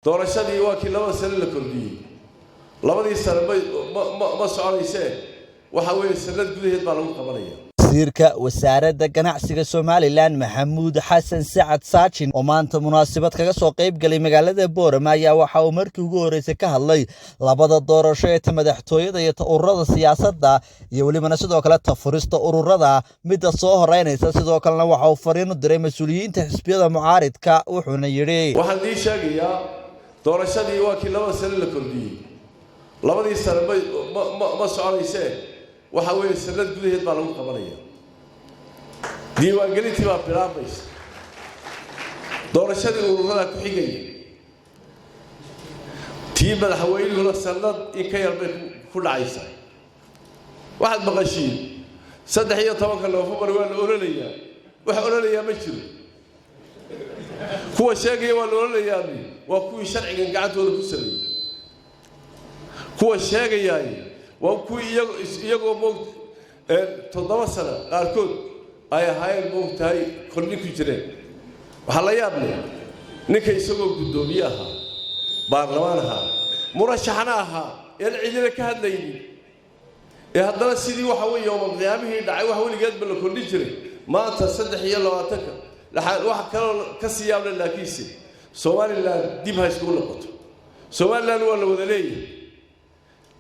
doorashadii waa kii laba sano la kordhiyay labadii sano ma soconaysee waxa weeye sanad gudaheed baa lagu qabanaya wasiirka wasaaradda ganacsiga Somaliland Maxamuud Xasan Sacad Saacin oo maanta munaasabad kaga soo qayb galay magaalada Boorama ayaa waxa uu markii ugu horeysay ka hadlay labada doorasho ee madaxtooyada iyo ururada siyaasadda iyo waliba sidoo kale tafurista ururada mid soo horeynaysa sidoo kalena waxa uu fariin u diray mas'uuliyiinta xisbiyada mucaaridka wuxuuna yiri waxaan idin sheegayaa doorashadii waa kii laba sano la kordhiyay labadii sano ma soconaysee waxa weeye sanad gudaheed baa lagu qabanaya diiwaangelintii baa bilaabaysa doorashadii ururada ku xigay tii madaxweynuhuna sanad in ka yar bay ku dhacaysa waxaad maqashiin 13 Noofambar waa la ololayaa waxa ololayaa ma jiro kuwa sheegaya waa la ololayaa waa kuwii sharciga gacantooda ku sameeyay kuwa sheegaya waa kuwii iyagoo moogta 7 sano qaarkood ay ahaayeen moogtahay kordhi ku jireen waxa la yaab leh ninka isagoo gudoomiye ahaa baarlamaan ahaa murashaxna ahaa in cidina ka hadlaynin ee haddana sidii waxa weeye yowm qiyaamihii dhacay wax weligeed ba la kordhi jiray maanta 23 wax kale ka siyaabna laakiinse Somaliland dib ha isku noqoto Somaliland waa la wada leeyahay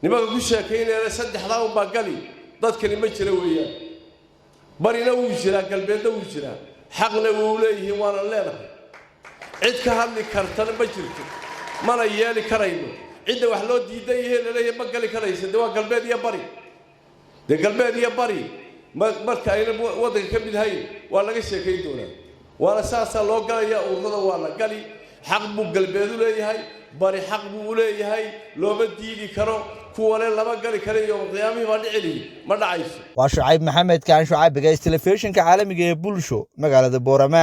nimanka ku sheekeynayna saddexdaa u bagali dadkani ma jira weeyaan barina uu jira galbeedna uu jira xaqna uu leeyahay waana leedahay cid ka hadli kartana ma jirto mana yeeli karayno cid wax loo diiday leeyahay ma gali karaysa waa galbeed iyo bari galbeed iyo bari marka ay wadanka ka mid hayn waa laga sheekeyn doonaa waana saasa loo galaya ururada waa la gali xaq buu galbeed u leeyahay bari xaq buu leeyahay looma diidi karo kuwa lama gali karayo qiyaamihii ma dhicili ma dhacayso waa Shucayb Maxamed kaan Shucayb bigays telefishinka caalamiga ee Bulsho magaalada Boorama.